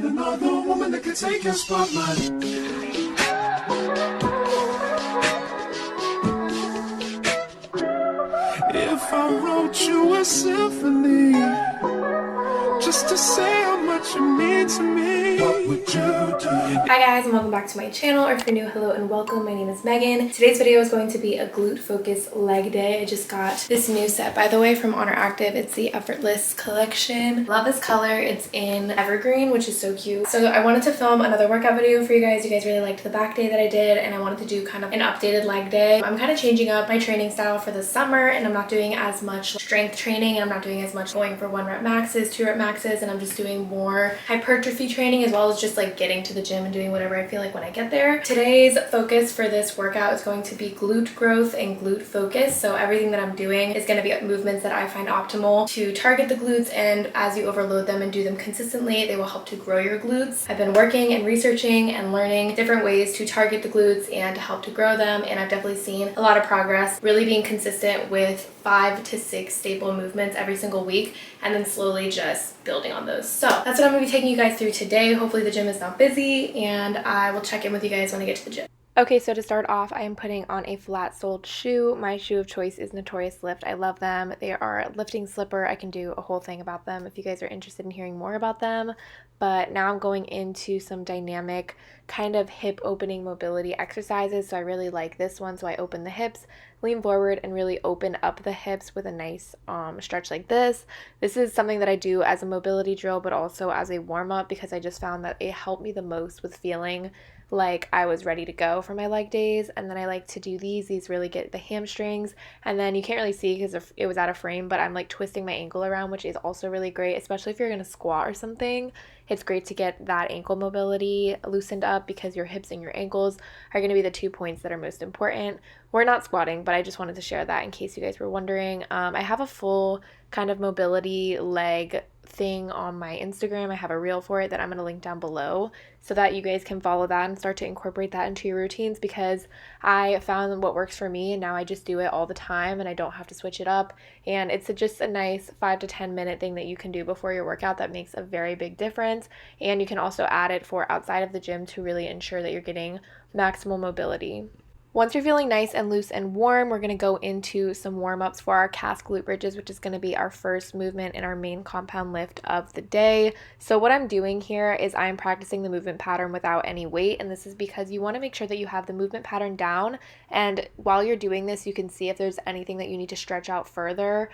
another woman that could take your spotlight. If I wrote you a symphony just to say how much you mean to me, what would you do? Hi guys, and welcome back to my channel, or if you're new, hello and welcome. My name is Megan. Today's video is going to be a glute-focused leg day. I just got this new set, by the way, from Honor Active. It's the Effortless collection. Love this color. It's in evergreen, which is so cute. So I wanted to film another workout video for you guys. You guys really liked the back day that I did, and I wanted to do kind of an updated leg day. I'm kind of changing up my training style for the summer, and I'm not doing as much strength training, and I'm not doing as much going for 1 rep maxes, 2 rep maxes, and I'm just doing more hypertrophy training, as well as just like getting to the gym and doing whatever I feel like when I get there. Today's focus for this workout is going to be glute growth and glute focus. So everything that I'm doing is going to be movements that I find optimal to target the glutes, and as you overload them and do them consistently, they will help to grow your glutes. I've been working and researching and learning different ways to target the glutes and to help to grow them, and I've definitely seen a lot of progress really being consistent with 5 to 6 staple movements every single week, and then slowly just building on those. So that's what I'm going to be taking you guys through today. Hopefully the gym is not busy, and I will check in with you guys when I get to the gym. Okay, so to start off, I am putting on a flat-soled shoe. My shoe of choice is Notorious Lift. I love them. They are a lifting slipper. I can do a whole thing about them if you guys are interested in hearing more about them. But now I'm going into some dynamic kind of hip opening mobility exercises. So I really like this one. So I open the hips, lean forward, and really open up the hips with a nice stretch like this. This is something that I do as a mobility drill, but also as a warm-up, because I just found that it helped me the most with feeling like I was ready to go for my leg days. And then I like to do these really get the hamstrings, and then you can't really see because it was out of frame, but I'm like twisting my ankle around, which is also really great, especially if you're gonna squat or something. It's great to get that ankle mobility loosened up, because your hips and your ankles are going to be the 2 points that are most important. We're not squatting, but I just wanted to share that in case you guys were wondering. I have a full kind of mobility leg thing on my Instagram. I have a reel for it that I'm going to link down below, so that you guys can follow that and start to incorporate that into your routines, because I found what works for me, and now I just do it all the time and I don't have to switch it up. And it's just a nice 5 to 10 minute thing that you can do before your workout that makes a very big difference. And you can also add it for outside of the gym to really ensure that you're getting maximal mobility. Once you're feeling nice and loose and warm, we're going to go into some warm-ups for our calf glute bridges, which is going to be our first movement in our main compound lift of the day. So what I'm doing here is I'm practicing the movement pattern without any weight, and this is because you want to make sure that you have the movement pattern down, and while you're doing this, you can see if there's anything that you need to stretch out further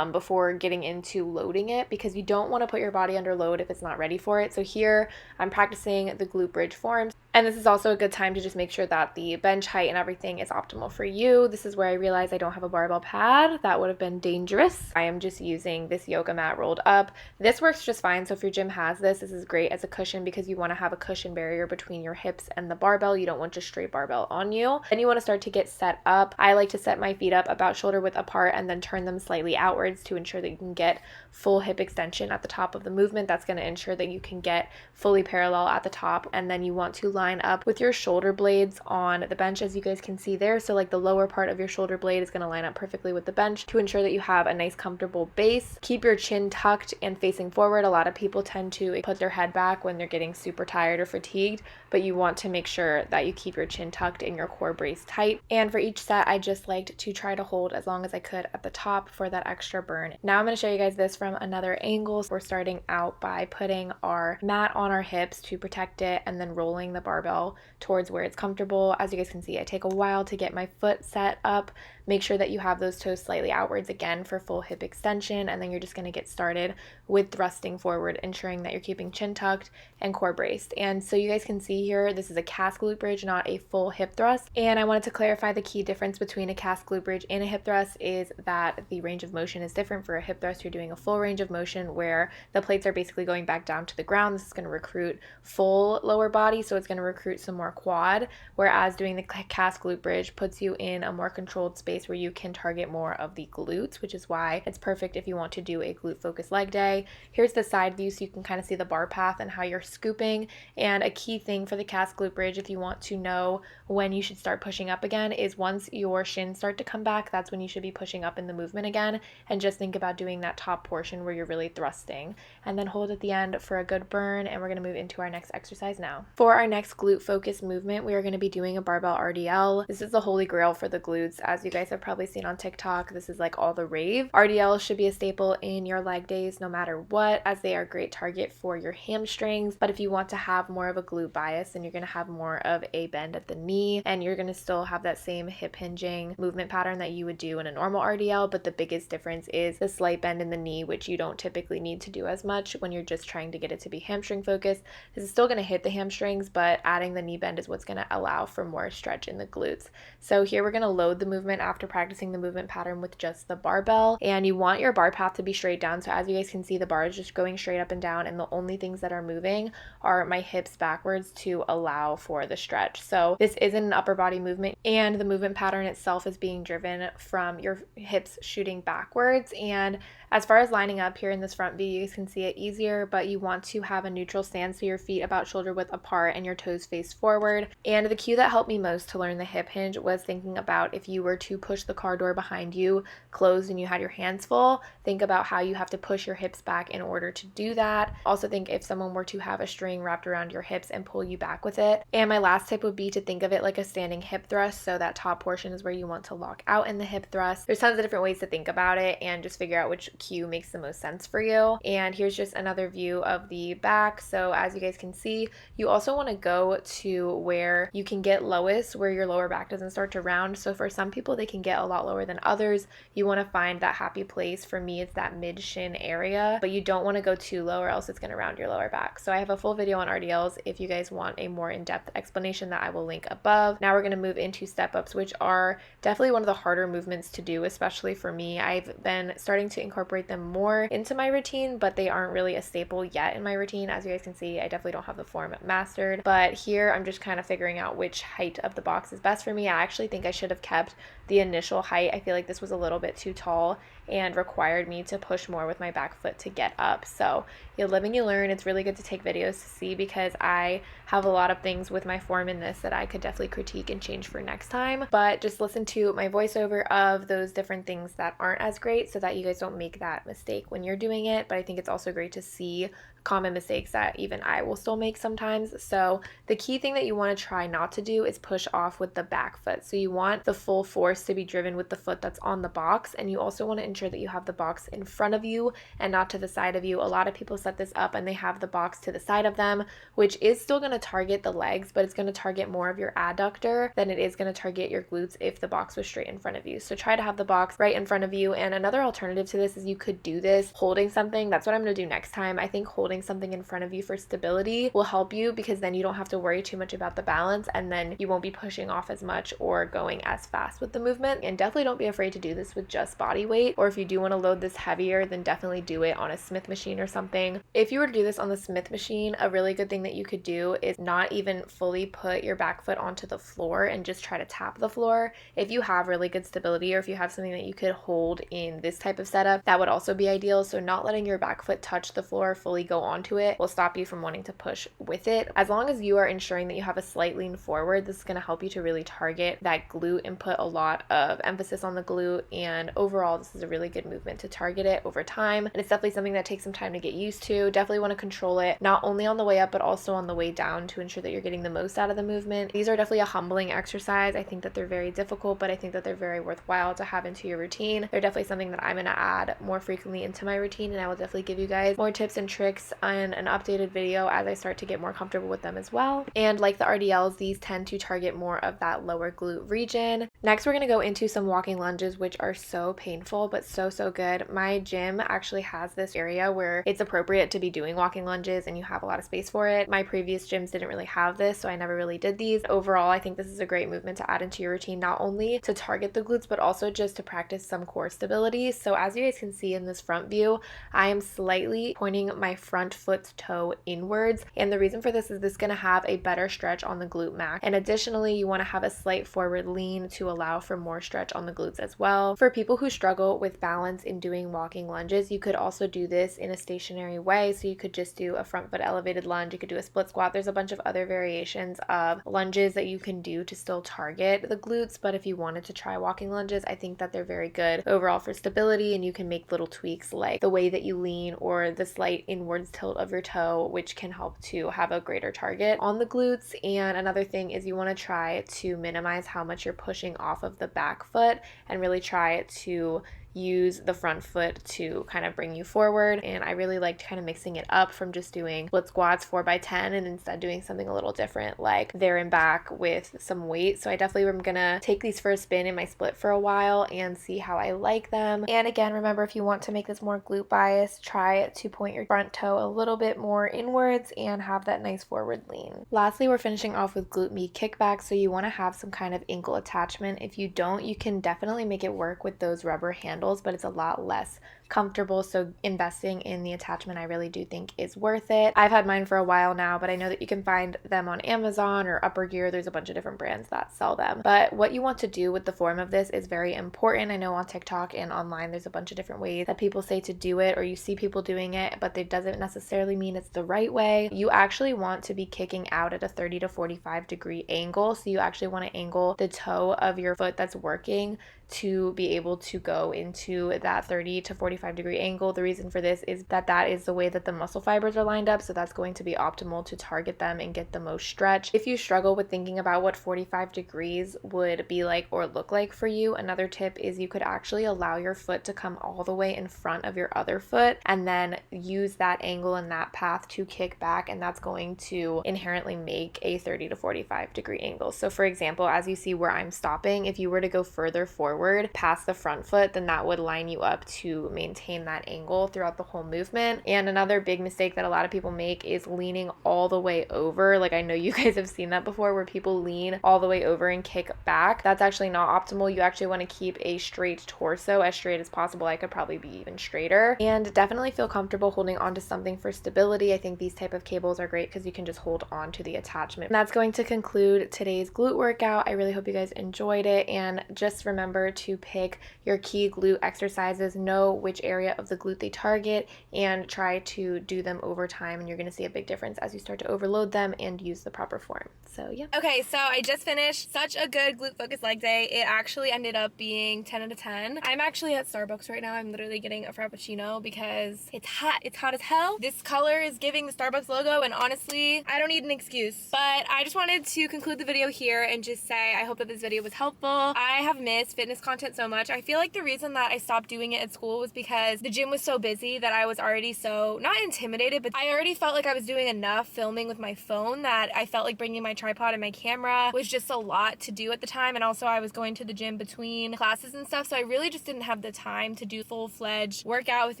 before getting into loading it, because you don't want to put your body under load if it's not ready for it. So here I'm practicing the glute bridge forms. And this is also a good time to just make sure that the bench height and everything is optimal for you. This is where I realized I don't have a barbell pad. That would have been dangerous. I am just using this yoga mat rolled up. This works just fine. So if your gym has this, this is great as a cushion, because you want to have a cushion barrier between your hips and the barbell. You don't want just straight barbell on you. Then you want to start to get set up. I like to set my feet up about shoulder width apart and then turn them slightly outwards to ensure that you can get full hip extension at the top of the movement. That's going to ensure that you can get fully parallel at the top. And then you want to line up with your shoulder blades on the bench, as you guys can see there. So like the lower part of your shoulder blade is going to line up perfectly with the bench to ensure that you have a nice comfortable base. Keep your chin tucked and facing forward. A lot of people tend to put their head back when they're getting super tired or fatigued, but you want to make sure that you keep your chin tucked and your core braced tight. And for each set, I just liked to try to hold as long as I could at the top for that extra burn. Now I'm going to show you guys this from another angle. We're starting out by putting our mat on our hips to protect it, and then rolling the barbell towards where it's comfortable. As you guys can see, I take a while to get my foot set up. Make sure that you have those toes slightly outwards again for full hip extension, and then you're just going to get started with thrusting forward, ensuring that you're keeping chin tucked and core braced. And so you guys can see here, this is a calf glute bridge, not a full hip thrust. And I wanted to clarify the key difference between a calf glute bridge and a hip thrust is that the range of motion is different. For a hip thrust, you're doing a full range of motion where the plates are basically going back down to the ground. This is going to recruit full lower body, so it's going to recruit some more quad, whereas doing the cast glute bridge puts you in a more controlled space where you can target more of the glutes, which is why it's perfect if you want to do a glute focused leg day. Here's the side view so you can kind of see the bar path and how you're scooping. And a key thing for the cast glute bridge, if you want to know when you should start pushing up again, is once your shins start to come back, that's when you should be pushing up in the movement again. And just think about doing that top portion where you're really thrusting, and then hold at the end for a good burn. And we're going to move into our next exercise now. For our next glute focused movement, we are going to be doing a barbell RDL. This is the holy grail for the glutes. As you guys have probably seen on TikTok, this is like all the rave. RDL should be a staple in your leg days no matter what, as they are a great target for your hamstrings. But if you want to have more of a glute bias, then you're going to have more of a bend at the knee, and you're going to still have that same hip hinging movement pattern that you would do in a normal RDL. But the biggest difference is the slight bend in the knee, which you don't typically need to do as much when you're just trying to get it to be hamstring focused. This is still going to hit the hamstrings, but adding the knee bend is what's going to allow for more stretch in the glutes. So here we're going to load the movement after practicing the movement pattern with just the barbell, and you want your bar path to be straight down. So as you guys can see, the bar is just going straight up and down, and the only things that are moving are my hips backwards to allow for the stretch. So this isn't an upper body movement, and the movement pattern itself is being driven from your hips shooting backwards. And as far as lining up here in this front view, you guys can see it easier, but you want to have a neutral stance, so your feet about shoulder width apart and your toes face forward. And the cue that helped me most to learn the hip hinge was thinking about if you were to push the car door behind you closed and you had your hands full, think about how you have to push your hips back in order to do that. Also think if someone were to have a string wrapped around your hips and pull you back with it. And my last tip would be to think of it like a standing hip thrust, so that top portion is where you want to lock out in the hip thrust. There's tons of different ways to think about it, and just figure out which cue makes the most sense for you. And here's just another view of the back. So as you guys can see, you also want to go to where you can get lowest, where your lower back doesn't start to round. So for some people, they can get a lot lower than others. You want to find that happy place. For me, it's that mid shin area, but you don't want to go too low or else it's going to round your lower back. So I have a full video on RDLs if you guys want a more in-depth explanation that I will link above. Now we're going to move into step ups, which are definitely one of the harder movements to do, especially for me. I've been starting to incorporate them more into my routine, but they aren't really a staple yet in my routine. As you guys can see, I definitely don't have the form mastered, but here I'm just kind of figuring out which height of the box is best for me. I actually think I should have kept the initial height. I feel like this was a little bit too tall and required me to push more with my back foot to get up. So you live and you learn. It's really good to take videos to see, because I have a lot of things with my form in this that I could definitely critique and change for next time. But just listen to my voiceover of those different things that aren't as great so that you guys don't make that mistake when you're doing it. But I think it's also great to see common mistakes that even I will still make sometimes. So the key thing that you want to try not to do is push off with the back foot. So you want the full force to be driven with the foot that's on the box, and you also want to ensure that you have the box in front of you and not to the side of you. A lot of people set this up and they have the box to the side of them, which is still going to target the legs, but it's going to target more of your adductor than it is going to target your glutes if the box was straight in front of you. So try to have the box right in front of you. And another alternative to this is you could do this holding something. That's what I'm going to do next time. I think holding something in front of you for stability will help you, because then you don't have to worry too much about the balance, and then you won't be pushing off as much or going as fast with the movement. And definitely don't be afraid to do this with just body weight, or if you do want to load this heavier, then definitely do it on a Smith machine or something. If you were to do this on the Smith machine, a really good thing that you could do is not even fully put your back foot onto the floor and just try to tap the floor. If you have really good stability, or if you have something that you could hold in this type of setup, that would also be ideal. So not letting your back foot touch the floor, fully go onto it, will stop you from wanting to push with it. As long as you are ensuring that you have a slight lean forward, this is going to help you to really target that glute and put a lot of emphasis on the glute. And overall, this is a really good movement to target it over time. And it's definitely something that takes some time to get used to. Definitely want to control it, not only on the way up, but also on the way down, to ensure that you're getting the most out of the movement. These are definitely a humbling exercise. I think that they're very difficult, but I think that they're very worthwhile to have into your routine. They're definitely something that I'm going to add more frequently into my routine, and I will definitely give you guys more tips and tricks on an updated video as I start to get more comfortable with them as well. And like the RDLs, these tend to target more of that lower glute region. Next, we're going to go into some walking lunges, which are so painful, but so good. My gym actually has this area where it's appropriate to be doing walking lunges and you have a lot of space for it. My previous gyms didn't really have this, so I never really did these. Overall, I think this is a great movement to add into your routine, not only to target the glutes, but also just to practice some core stability. So as you guys can see in this front view, I am slightly pointing my front front foot's toe inwards. And the reason for this is this is going to have a better stretch on the glute max. And additionally, you want to have a slight forward lean to allow for more stretch on the glutes as well. For people who struggle with balance in doing walking lunges, you could also do this in a stationary way. So you could just do a front foot elevated lunge. You could do a split squat. There's a bunch of other variations of lunges that you can do to still target the glutes. But if you wanted to try walking lunges, I think that they're very good overall for stability, and you can make little tweaks like the way that you lean or the slight inwards tilt of your toe, which can help to have a greater target on the glutes. And another thing is you want to try to minimize how much you're pushing off of the back foot and really try to use the front foot to kind of bring you forward. And I really liked kind of mixing it up from just doing split squats 4x10 and instead doing something a little different like there and back with some weight. So I definitely am gonna take these for a spin in my split for a while and see how I like them. And again, remember, if you want to make this more glute biased, try to point your front toe a little bit more inwards and have that nice forward lean. Lastly, we're finishing off with glute med kickback. So you want to have some kind of ankle attachment. If you don't, you can definitely make it work with those rubber handles, but it's a lot less comfortable. So investing in the attachment, I really do think is worth it. I've had mine for a while now, but I know that you can find them on Amazon or Upper Gear. There's a bunch of different brands that sell them. But what you want to do with the form of this is very important. I know on TikTok and online there's a bunch of different ways that people say to do it, or you see people doing it, but it doesn't necessarily mean it's the right way. You actually want to be kicking out at a 30 to 45 degree angle. So you actually want to angle the toe of your foot that's working to be able to go into that 30 to 45 degree angle. The reason for this is that that is the way that the muscle fibers are lined up, so that's going to be optimal to target them and get the most stretch. If you struggle with thinking about what 45 degrees would be like or look like for you, another tip is you could actually allow your foot to come all the way in front of your other foot and then use that angle and that path to kick back, and that's going to inherently make a 30 to 45 degree angle. So for example, as you see where I'm stopping, if you were to go further forward past the front foot, then that would line you up to maintain that angle throughout the whole movement. And another big mistake that a lot of people make is leaning all the way over. Like, I know you guys have seen that before, where people lean all the way over and kick back. That's actually not optimal. You actually want to keep a straight torso, as straight as possible. I could probably be even straighter, and definitely feel comfortable holding onto something for stability. I think these type of cables are great because you can just hold on to the attachment. And that's going to conclude today's glute workout. I really hope you guys enjoyed it, and just remember to pick your key glute exercises, know which area of the glute they target, and try to do them over time, and you're going to see a big difference as you start to overload them and use the proper form. So yeah. Okay, so I just finished such a good glute focus leg day. It actually ended up being 10 out of 10. I'm actually at Starbucks right now. I'm literally getting a Frappuccino because it's hot. It's hot as hell. This color is giving the Starbucks logo, and honestly, I don't need an excuse. But I just wanted to conclude the video here and just say I hope that this video was helpful. I have missed fitness content so much. I feel like the reason that I stopped doing it at school was because the gym was so busy that I was already so, not intimidated, but I already felt like I was doing enough filming with my phone that I felt like bringing my tripod and my camera was just a lot to do at the time. And also I was going to the gym between classes and stuff, so I really just didn't have the time to do full-fledged workout with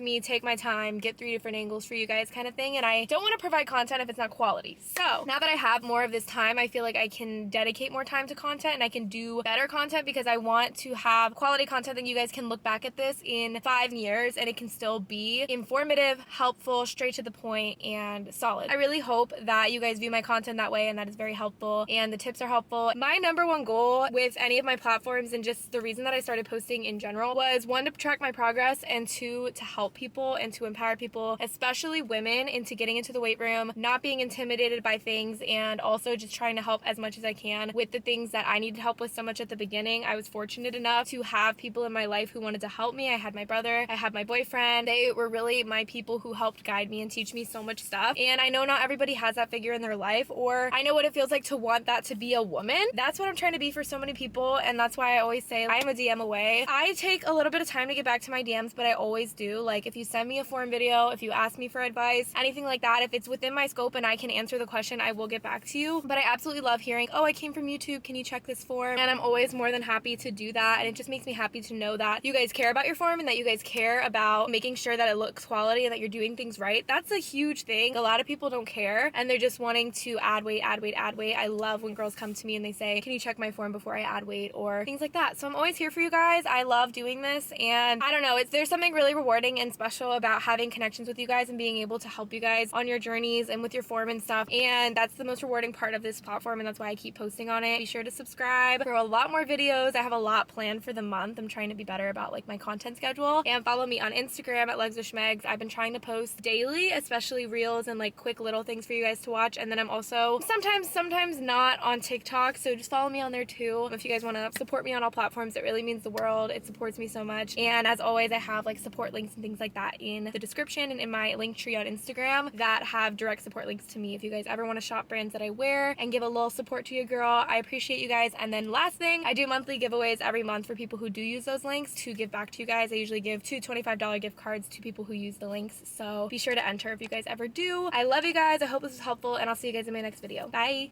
me, take my time, get 3 different angles for you guys kind of thing. And I don't want to provide content if it's not quality. So now that I have more of this time, I feel like I can dedicate more time to content and I can do better content, because I want to have quality content that you guys can look back at this in 5 years and it can still be informative, helpful, straight to the point, and solid. I really hope that you guys view my content that way, and that is very helpful and the tips are helpful. My number one goal with any of my platforms, and just the reason that I started posting in general, was 1, to track my progress, and 2, to help people and to empower people, especially women, into getting into the weight room, not being intimidated by things, and also just trying to help as much as I can with the things that I needed help with so much at the beginning. I was fortunate enough to have people in my life who wanted to help me. I had my brother, I had my boyfriend. They were really my people who helped guide me and teach me so much stuff. And I know not everybody has that figure in their life, or I know what it feels like to want that to be a woman. That's what I'm trying to be for so many people, and that's why I always say I am a DM away. I take a little bit of time to get back to my DMs, but I always do. Like, if you send me a form video, if you ask me for advice, anything like that, if it's within my scope and I can answer the question, I will get back to you. But I absolutely love hearing, oh, I came from YouTube, can you check this form? And I'm always more than happy to do that, and it just makes me happy to know that you guys care about your form and that you guys care care about making sure that it looks quality and that you're doing things right, that's a huge thing. A lot of people don't care and they're just wanting to add weight, add weight, add weight. I love when girls come to me and they say, can you check my form before I add weight, or things like that. So I'm always here for you guys. I love doing this, and I don't know, there's something really rewarding and special about having connections with you guys and being able to help you guys on your journeys and with your form and stuff. And that's the most rewarding part of this platform, and that's why I keep posting on it. Be sure to subscribe for a lot more videos. I have a lot planned for the month. I'm trying to be better about like my content schedule, and follow me on Instagram at legswithschmegs. I've been trying to post daily, especially reels and like quick little things for you guys to watch. And then I'm also sometimes not on TikTok, so just follow me on there too. If you guys want to support me on all platforms, it really means the world. It supports me so much. And as always, I have like support links and things like that in the description and in my link tree on Instagram that have direct support links to me if you guys ever want to shop brands that I wear and give a little support to your girl. I appreciate you guys. And then last thing, I do monthly giveaways every month for people who do use those links to give back to you guys. I usually give 2 $25 gift cards to people who use the links, so be sure to enter if you guys ever do. I love you guys. I hope this was helpful, and I'll see you guys in my next video. Bye.